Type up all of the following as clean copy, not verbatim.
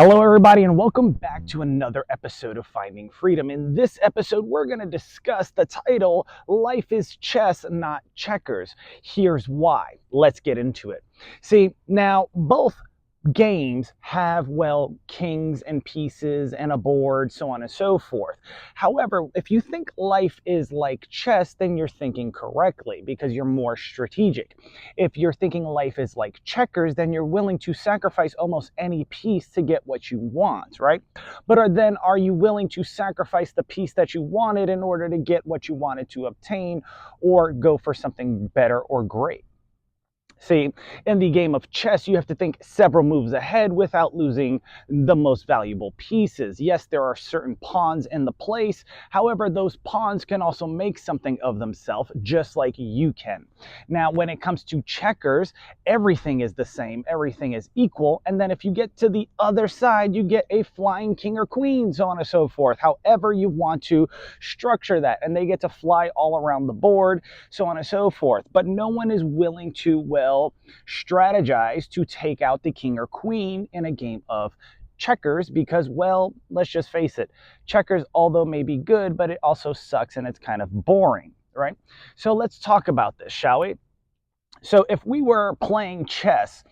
Hello, everybody, and welcome back to another episode of Finding Freedom. In this episode, we're going to discuss the title, Life is Chess, Not Checkers. Here's why. Let's get into it. See, now, both games have, well, kings and pieces and a board, so on and so forth. However, if you think life is like chess, then you're thinking correctly because you're more strategic. If you're thinking life is like checkers, then you're willing to sacrifice almost any piece to get what you want, right? But then are you willing to sacrifice the piece that you wanted in order to get what you wanted to obtain or go for something better or great? See, in the game of chess, you have to think several moves ahead without losing the most valuable pieces. Yes, there are certain pawns in the place. However, those pawns can also make something of themselves, just like you can. Now, when it comes to checkers, everything is the same. Everything is equal. And then if you get to the other side, you get a flying king or queen, so on and so forth. However you want to structure that. And they get to fly all around the board, so on and so forth. But no one is willing to, well, strategize to take out the king or queen in a game of checkers because, well, let's just face it, checkers, although may be good, but it also sucks and it's kind of boring, right? So let's talk about this, shall we? So if we were playing chess,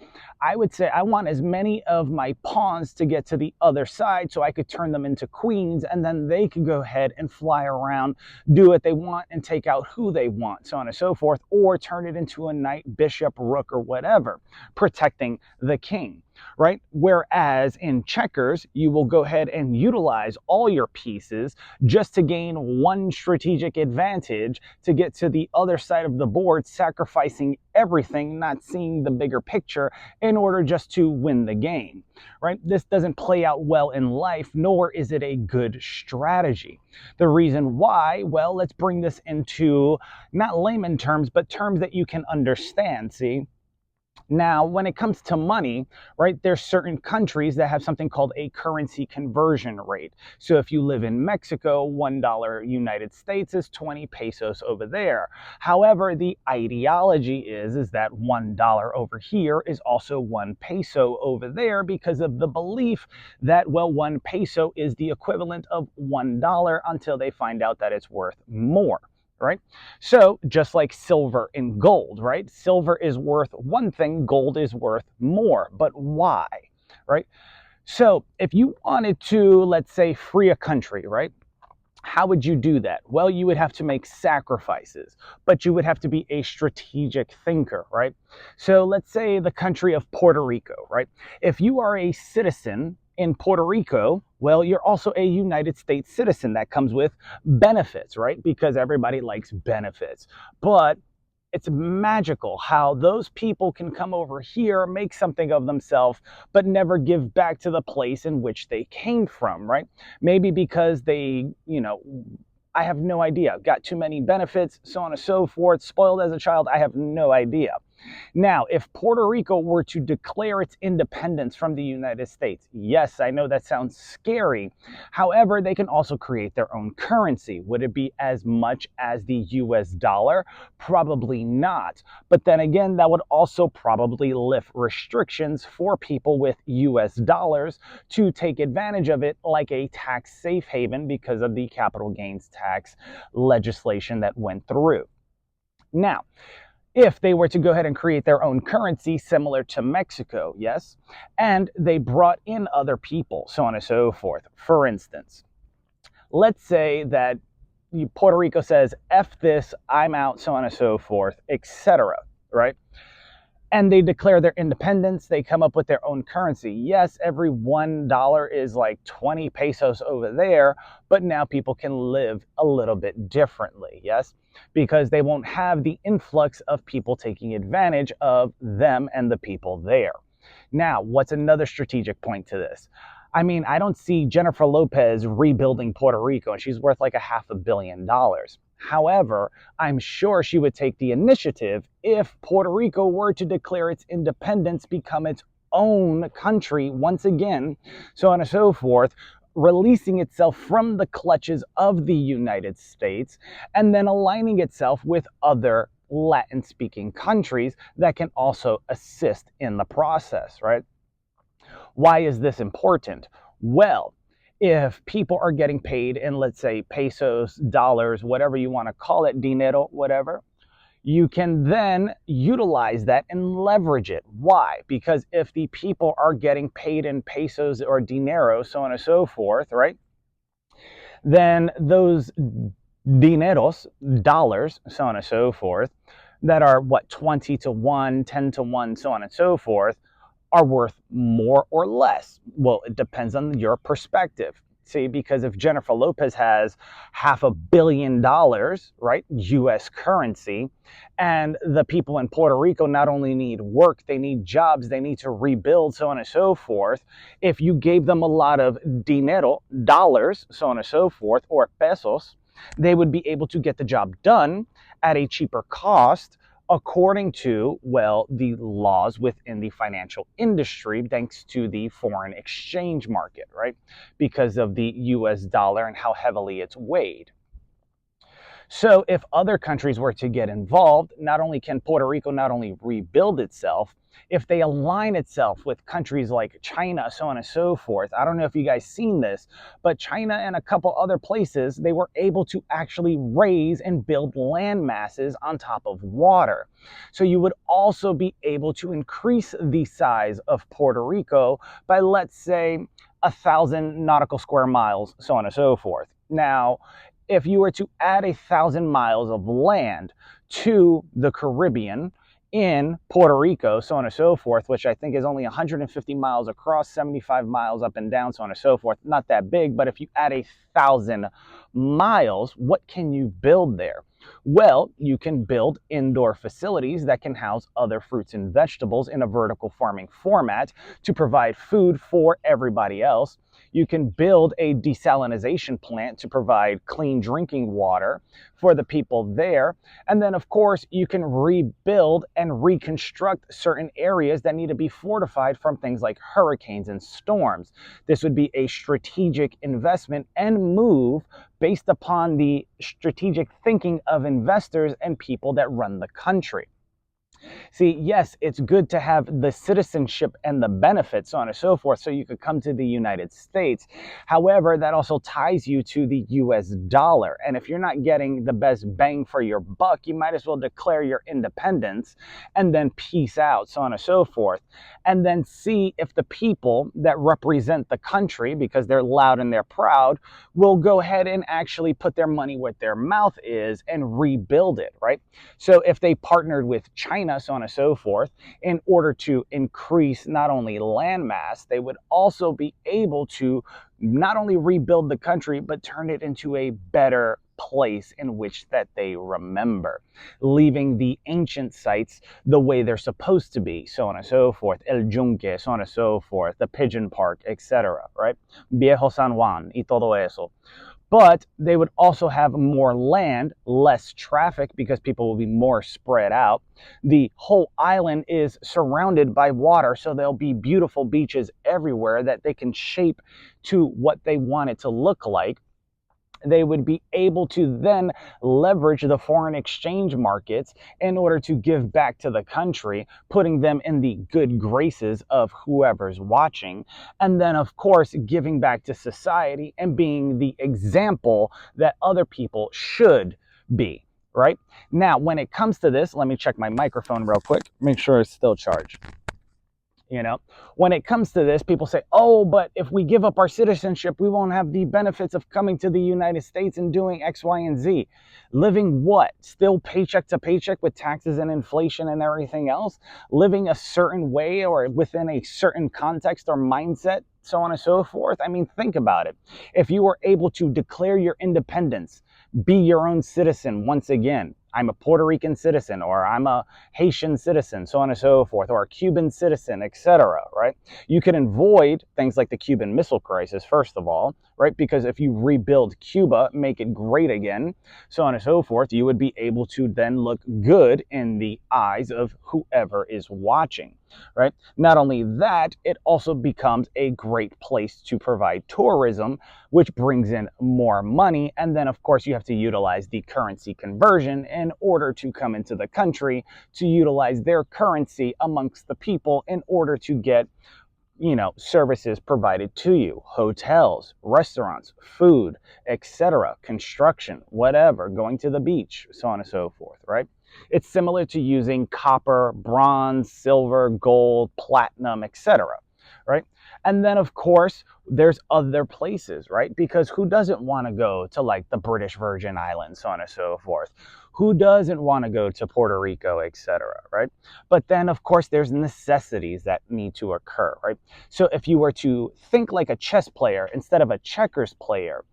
I would say I want as many of my pawns to get to the other side so I could turn them into queens, and then they could go ahead and fly around, do what they want, and take out who they want, so on and so forth, or turn it into a knight, bishop, rook, or whatever, protecting the king. Right? Whereas in checkers, you will go ahead and utilize all your pieces just to gain one strategic advantage to get to the other side of the board, sacrificing everything, not seeing the bigger picture in order just to win the game. Right? This doesn't play out well in life, nor is it a good strategy. The reason why, well, let's bring this into not layman terms, but terms that you can understand. See? Now, when it comes to money, right, there's certain countries that have something called a currency conversion rate. So if you live in Mexico, $1 United States is 20 pesos over there. However, the ideology is that $1 over here is also 1 peso over there because of the belief that, well, 1 peso is the equivalent of $1 until they find out that it's worth more. Right? So just like silver and gold, right? Silver is worth one thing, gold is worth more. But why? Right? So if you wanted to, let's say, free a country, right? How would you do that? Well, you would have to make sacrifices, but you would have to be a strategic thinker, right? So let's say the country of Puerto Rico, right? If you are a citizen in Puerto Rico, well, you're also a United States citizen. That comes with benefits, right? Because everybody likes benefits. But it's magical how those people can come over here, make something of themselves, but never give back to the place in which they came from, right? Maybe because they, I have no idea, got too many benefits, so on and so forth, spoiled as a child, I have no idea. Now, if Puerto Rico were to declare its independence from the United States, yes, I know that sounds scary. However, they can also create their own currency. Would it be as much as the US dollar? Probably not. But then again, that would also probably lift restrictions for people with US dollars to take advantage of it, like a tax safe haven because of the capital gains tax legislation that went through. Now, if they were to go ahead and create their own currency similar to Mexico, yes, and they brought in other people, so on and so forth. For instance, let's say that Puerto Rico says, F this, I'm out, so on and so forth, etc., right? And they declare their independence, they come up with their own currency. Yes, every $1 is like 20 pesos over there, but now people can live a little bit differently, yes? Because they won't have the influx of people taking advantage of them and the people there. Now, what's another strategic point to this? I mean, I don't see Jennifer Lopez rebuilding Puerto Rico, and she's worth like $500 million. However, I'm sure she would take the initiative if Puerto Rico were to declare its independence, become its own country once again, so on and so forth, releasing itself from the clutches of the United States and then aligning itself with other Latin-speaking countries that can also assist in the process, right? Why is this important? Well, if people are getting paid in, let's say, pesos, dollars, whatever you want to call it, dinero, whatever, you can then utilize that and leverage it. Why? Because if the people are getting paid in pesos or dinero, so on and so forth, right? Then those dineros, dollars, so on and so forth, that are what, 20 to 1, 10 to 1, so on and so forth, are worth more or less. Well, it depends on your perspective. See, because if Jennifer Lopez has $500 million, right, US currency, and the people in Puerto Rico not only need work, they need jobs, they need to rebuild, so on and so forth. If you gave them a lot of dinero, dollars, so on and so forth, or pesos, they would be able to get the job done at a cheaper cost according to, well, the laws within the financial industry, thanks to the foreign exchange market, right? Because of the US dollar and how heavily it's weighed. So if other countries were to get involved, not only can Puerto Rico not only rebuild itself, if they align itself with countries like China, so on and so forth. I don't know if you guys seen this, but China and a couple other places, they were able to actually raise and build land masses on top of water. So you would also be able to increase the size of Puerto Rico by, let's say, 1,000 nautical square miles, so on and so forth. Now, if you were to add 1,000 miles of land to the Caribbean in Puerto Rico, so on and so forth, which I think is only 150 miles across, 75 miles up and down, so on and so forth, not that big, but if you add 1,000 miles, what can you build there? Well, you can build indoor facilities that can house other fruits and vegetables in a vertical farming format to provide food for everybody else. You can build a desalination plant to provide clean drinking water for the people there. And then, of course, you can rebuild and reconstruct certain areas that need to be fortified from things like hurricanes and storms. This would be a strategic investment and move based upon the strategic thinking of investors and people that run the country. See, yes, it's good to have the citizenship and the benefits, so on and so forth, so you could come to the United States. However, that also ties you to the US dollar. And if you're not getting the best bang for your buck, you might as well declare your independence and then peace out, so on and so forth. And then see if the people that represent the country, because they're loud and they're proud, will go ahead and actually put their money where their mouth is and rebuild it, right? So if they partnered with China, so on and so forth, in order to increase not only land mass, they would also be able to not only rebuild the country, but turn it into a better place in which that they remember, leaving the ancient sites the way they're supposed to be, so on and so forth, El Yunque, so on and so forth, the Pigeon Park, etc., right? Viejo San Juan y todo eso. But they would also have more land, less traffic because people will be more spread out. The whole island is surrounded by water, so there'll be beautiful beaches everywhere that they can shape to what they want it to look like. They would be able to then leverage the foreign exchange markets in order to give back to the country, putting them in the good graces of whoever's watching. And then, of course, giving back to society and being the example that other people should be. Right? Now, when it comes to this, let me check my microphone real quick, make sure it's still charged. You know, when it comes to this, people say, oh, but if we give up our citizenship, we won't have the benefits of coming to the United States and doing X, Y, and Z. Living what? Still paycheck to paycheck with taxes and inflation and everything else? Living a certain way or within a certain context or mindset, so on and so forth? I mean, think about it. If you were able to declare your independence, be your own citizen once again, I'm a Puerto Rican citizen, or I'm a Haitian citizen, so on and so forth, or a Cuban citizen, etc., right? You can avoid things like the Cuban Missile Crisis, first of all, right? Because if you rebuild Cuba, make it great again, so on and so forth, you would be able to then look good in the eyes of whoever is watching, right? Not only that, it also becomes a great place to provide tourism, which brings in more money. And then, of course, you have to utilize the currency conversion in order to come into the country, to utilize their currency amongst the people in order to get services provided to you, hotels, restaurants, food, etc., construction, whatever, going to the beach, so on and so forth, right? It's similar to using copper, bronze, silver, gold, platinum, etc., right? And then, of course, there's other places, right? Because who doesn't want to go to like the British Virgin Islands, so on and so forth? Who doesn't want to go to Puerto Rico, etc., right? But then, of course, there's necessities that need to occur, right? So if you were to think like a chess player instead of a checkers player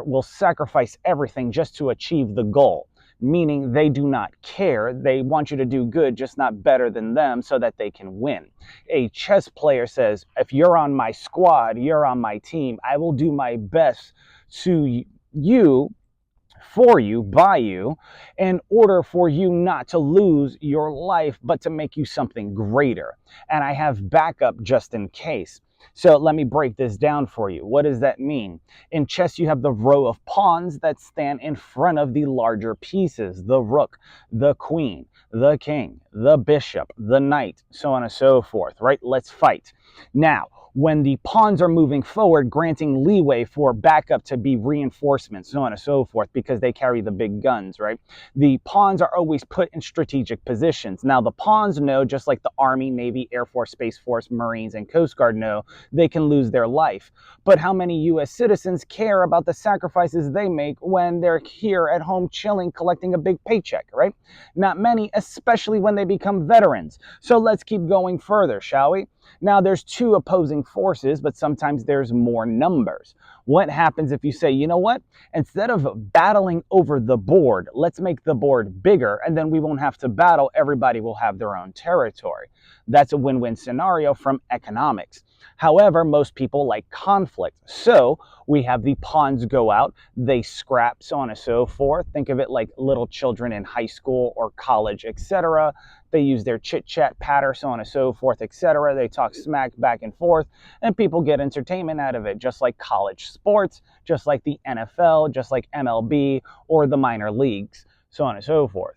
will sacrifice everything just to achieve the goal, meaning they do not care. They want you to do good, just not better than them so that they can win. A chess player says, if you're on my squad, you're on my team, I will do my best to you, for you, by you, in order for you not to lose your life, but to make you something greater. And I have backup just in case. So let me break this down for you. What does that mean? In chess, you have the row of pawns that stand in front of the larger pieces, the rook, the queen, the king, the bishop, the knight, so on and so forth, right? Let's fight. Now, when the pawns are moving forward, granting leeway for backup to be reinforcements, so on and so forth, because they carry the big guns, right? The pawns are always put in strategic positions. Now, the pawns know, just like the Army, Navy, Air Force, Space Force, Marines, and Coast Guard know, they can lose their life. But how many U.S. citizens care about the sacrifices they make when they're here at home chilling, collecting a big paycheck, right? Not many, especially when they become veterans. So let's keep going further, shall we? Now, there's two opposing forces, but sometimes there's more numbers. What happens if you say, you know what? Instead of battling over the board, let's make the board bigger, and then we won't have to battle. Everybody will have their own territory. That's a win-win scenario from economics. However, most people like conflict. So we have the pawns go out, they scrap, so on and so forth. Think of it like little children in high school or college, etc. They use their chit-chat patter, so on and so forth, etc. They talk smack back and forth, and people get entertainment out of it, just like college sports, just like the NFL, just like MLB, or the minor leagues, so on and so forth.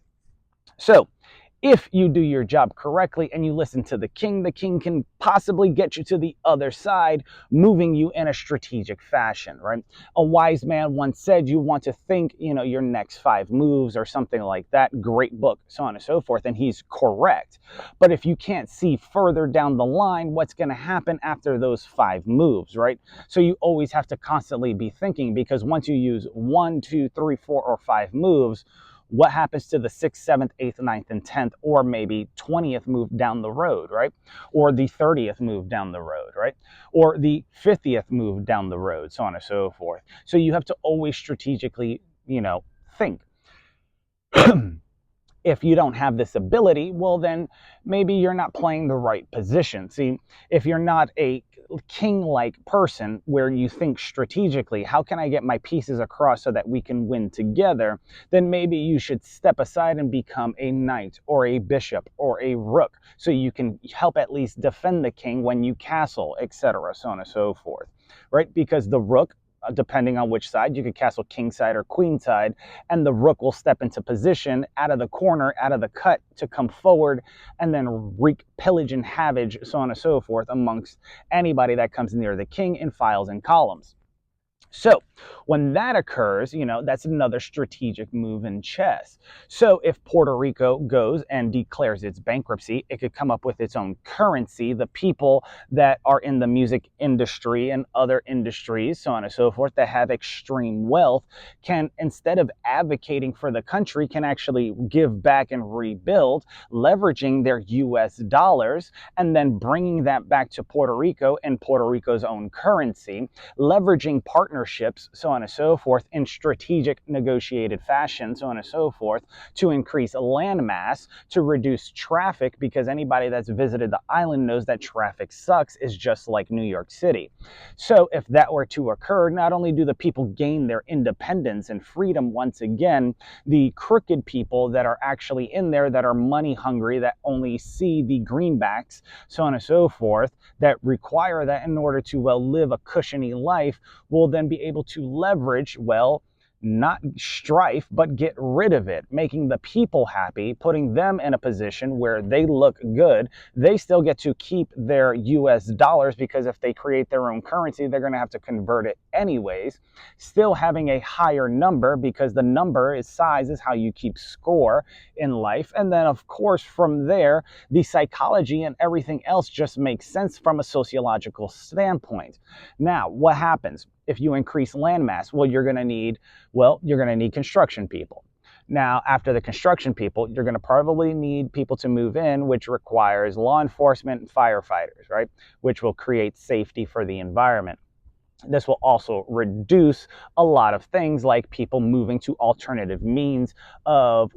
So if you do your job correctly and you listen to the king can possibly get you to the other side, moving you in a strategic fashion, right? A wise man once said you want to think, your next 5 moves or something like that. Great book, so on and so forth. And he's correct. But if you can't see further down the line, what's going to happen after those 5 moves, right? So you always have to constantly be thinking, because once you use 1, 2, 3, 4, or 5 moves, what happens to the 6th, 7th, 8th, 9th, and 10th, or maybe 20th move down the road, right? Or the 30th move down the road, right? Or the 50th move down the road, so on and so forth. So you have to always strategically, think. If you don't have this ability, well, then maybe you're not playing the right position. See, if you're not a king-like person where you think strategically, how can I get my pieces across so that we can win together? Then maybe you should step aside and become a knight or a bishop or a rook, so you can help at least defend the king when you castle, etc., so on and so forth, right? Because the rook, depending on which side, you could castle king side or queen side, and the rook will step into position out of the corner, out of the cut, to come forward and then wreak pillage and havage, so on and so forth, amongst anybody that comes near the king in files and columns. So when that occurs, that's another strategic move in chess. So if Puerto Rico goes and declares its bankruptcy, it could come up with its own currency. The people that are in the music industry and other industries, so on and so forth, that have extreme wealth can, instead of advocating for the country, can actually give back and rebuild, leveraging their US dollars and then bringing that back to Puerto Rico in Puerto Rico's own currency, leveraging partnerships, so on and so forth, in strategic negotiated fashion, so on and so forth, to increase land mass, to reduce traffic, because anybody that's visited the island knows that traffic sucks, is just like New York City. So if that were to occur, not only do the people gain their independence and freedom once again, the crooked people that are actually in there, that are money hungry, that only see the greenbacks, so on and so forth, that require that in order to, live a cushiony life, will then be able to leverage, not strife, but get rid of it, making the people happy, putting them in a position where they look good. They still get to keep their US dollars, because if they create their own currency, they're going to have to convert it anyways. Still having a higher number, because the number is size is how you keep score in life. And then, of course, from there, the psychology and everything else just makes sense from a sociological standpoint. Now, what happens if you increase land mass? You're going to need construction people. Now, after the construction people, you're going to probably need people to move in, which requires law enforcement and firefighters, right? Which will create safety for the environment. This will also reduce a lot of things, like people moving to alternative means of,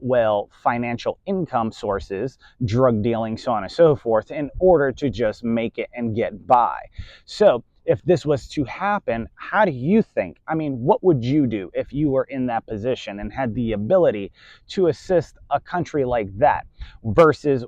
financial income sources, drug dealing, so on and so forth, in order to just make it and get by. So if this was to happen, how do you think? I mean, what would you do if you were in that position and had the ability to assist a country like that versus,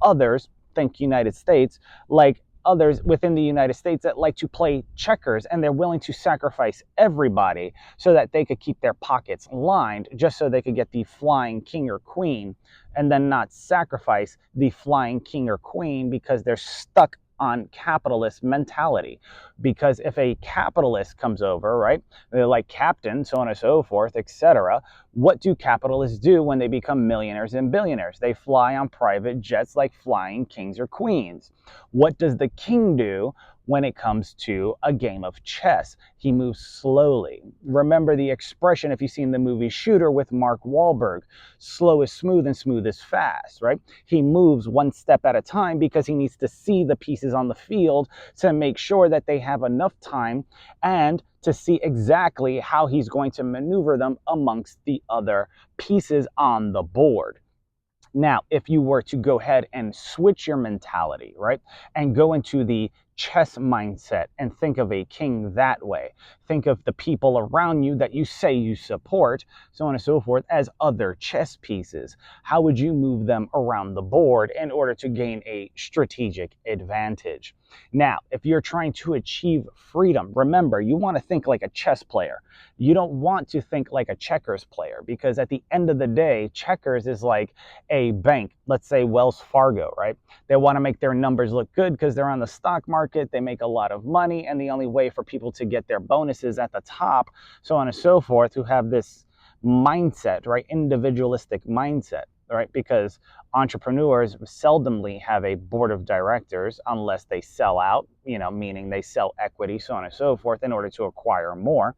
others, think United States, like others within the United States that like to play checkers, and they're willing to sacrifice everybody so that they could keep their pockets lined, just so they could get the flying king or queen, and then not sacrifice the flying king or queen because they're stuck on capitalist mentality. Because if a capitalist comes over, right, they're like captain, so on and so forth, etc. What do capitalists do when they become millionaires and billionaires? They fly on private jets like flying kings or queens. What does the king do when it comes to a game of chess? He moves slowly. Remember the expression, if you've seen the movie Shooter with Mark Wahlberg, slow is smooth and smooth is fast, right? He moves one step at a time because he needs to see the pieces on the field to make sure that they have enough time and to see exactly how he's going to maneuver them amongst the other pieces on the board. Now, if you were to go ahead and switch your mentality, right, and go into the chess mindset and think of a king that way, think of the people around you that you say you support, so on and so forth, as other chess pieces. How would you move them around the board in order to gain a strategic advantage? Now, if you're trying to achieve freedom, remember, you want to think like a chess player. You don't want to think like a checkers player, because at the end of the day, checkers is like a bank, let's say Wells Fargo, right? They want to make their numbers look good because they're on the stock market, they make a lot of money, and the only way for people to get their bonuses at the top, so on and so forth, who have this mindset, right? Individualistic mindset, right? Because entrepreneurs seldomly have a board of directors unless they sell out, meaning they sell equity, so on and so forth, in order to acquire more.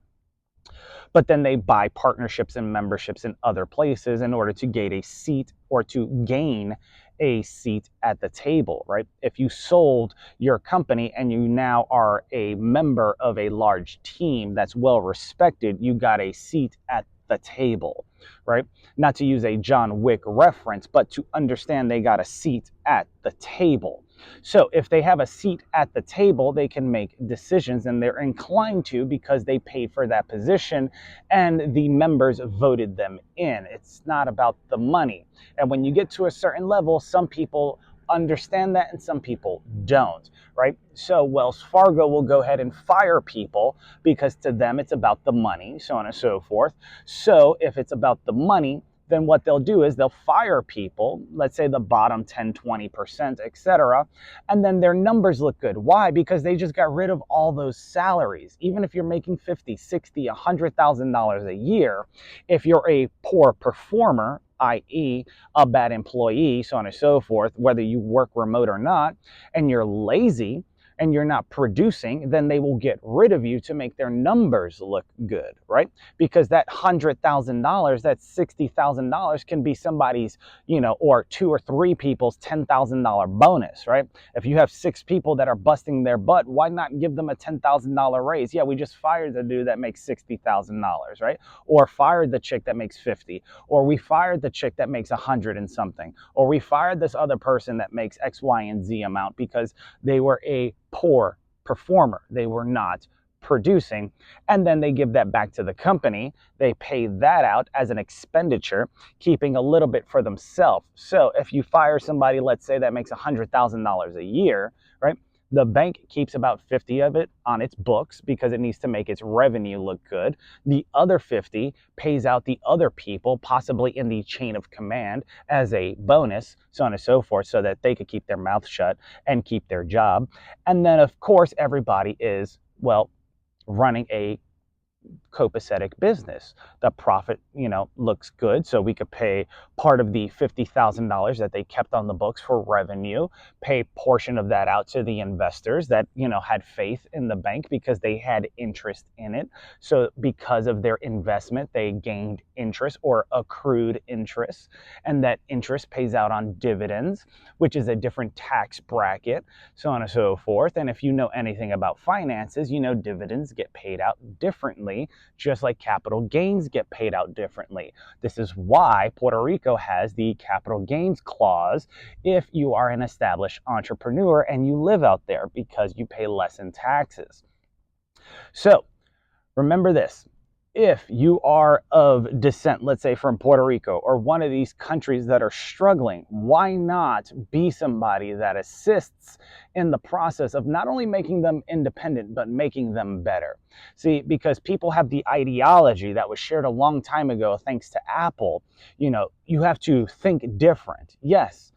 But then they buy partnerships and memberships in other places in order to gain a seat, or to gain a seat at the table, right? If you sold your company and you now are a member of a large team that's well respected, you got a seat at the table, right? Not to use a John Wick reference, but to understand they got a seat at the table. So if they have a seat at the table, they can make decisions, and they're inclined to, because they paid for that position and the members voted them in. It's not about the money. And when you get to a certain level, some people understand that and some people don't, right? So Wells Fargo will go ahead and fire people because to them it's about the money, so on and so forth. So if it's about the money, then what they'll do is they'll fire people, let's say the bottom 10, 20%, etc. And then their numbers look good. Why? Because they just got rid of all those salaries. Even if you're making $50, $60, $100,000 a year, if you're a poor performer, i.e. a bad employee, so on and so forth, whether you work remote or not, and you're lazy, and you're not producing, then they will get rid of you to make their numbers look good, right? Because that $100,000, that $60,000 can be somebody's, or two or three people's $10,000 bonus, right? If you have 6 people that are busting their butt, why not give them a $10,000 raise? Yeah, we just fired the dude that makes $60,000, right? Or fired the chick that makes 50, or we fired the chick that makes 100 and something, or we fired this other person that makes X, Y, and Z amount because they were a poor performer. They were not producing, and then they give that back to the company. They pay that out as an expenditure, keeping a little bit for themselves. So if you fire somebody, let's say that makes $100,000 a year, right? The bank keeps about 50 of it on its books because it needs to make its revenue look good. The other 50 pays out the other people, possibly in the chain of command, as a bonus, so on and so forth, so that they could keep their mouth shut and keep their job. And then, of course, everybody is, well, running a copacetic business. The profit, looks good, so we could pay part of the $50,000 that they kept on the books for revenue, pay a portion of that out to the investors that, had faith in the bank because they had interest in it. So because of their investment, they gained interest or accrued interest, and that interest pays out on dividends, which is a different tax bracket, so on and so forth. And if you know anything about finances, dividends get paid out differently, just like capital gains get paid out differently. This is why Puerto Rico has the capital gains clause if you are an established entrepreneur and you live out there, because you pay less in taxes. So remember this. If you are of descent, let's say from Puerto Rico or one of these countries that are struggling, why not be somebody that assists in the process of not only making them independent, but making them better? See, because people have the ideology that was shared a long time ago, thanks to Apple, you have to think different. Yes,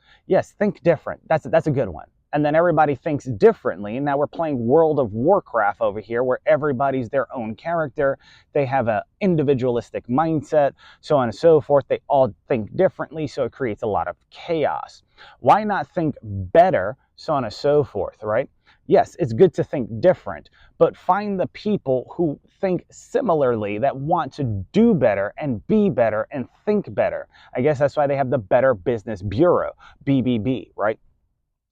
think different. That's a good one. And then everybody thinks differently. Now we're playing World of Warcraft over here, where everybody's their own character. They have an individualistic mindset, so on and so forth. They all think differently, so it creates a lot of chaos. Why not think better, so on and so forth, right? Yes, it's good to think different, but find the people who think similarly, that want to do better and be better and think better. I guess that's why they have the Better Business Bureau, BBB, right?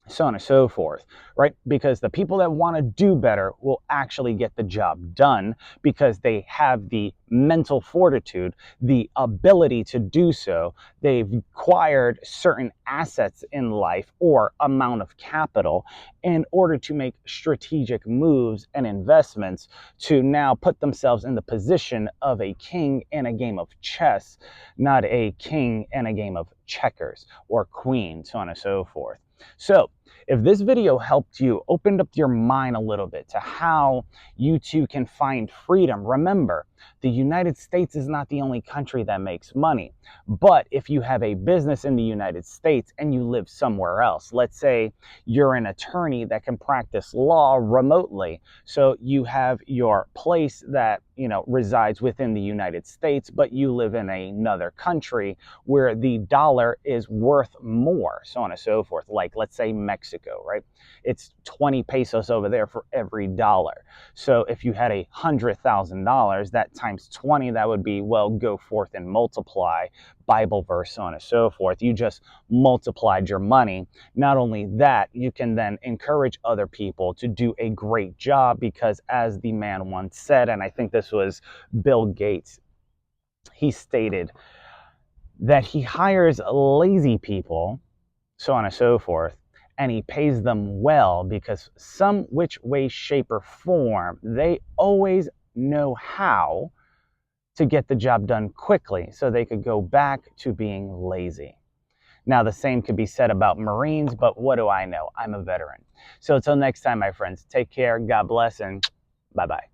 So on and so forth, right? Because the people that want to do better will actually get the job done because they have the mental fortitude, the ability to do so. They've acquired certain assets in life or amount of capital in order to make strategic moves and investments to now put themselves in the position of a king in a game of chess, not a king in a game of checkers or queen, so on and so forth. So if this video helped you, opened up your mind a little bit to how you too can find freedom, remember, the United States is not the only country that makes money. But if you have a business in the United States and you live somewhere else, let's say you're an attorney that can practice law remotely. So you have your place that, resides within the United States, but you live in another country where the dollar is worth more, so on and so forth. Like, let's say Mexico, right? It's 20 pesos over there for every dollar. So if you had $100,000, that times 20, that would be, well, go forth and multiply, Bible verse, so on and so forth. You just multiplied your money. Not only that, you can then encourage other people to do a great job, because as the man once said, and I think this was Bill Gates, he stated that he hires lazy people, so on and so forth, and he pays them well because some which way, shape, or form, they always know how to get the job done quickly so they could go back to being lazy. Now, the same could be said about Marines, but what do I know? I'm a veteran. So until next time, my friends, take care, God bless, and bye-bye.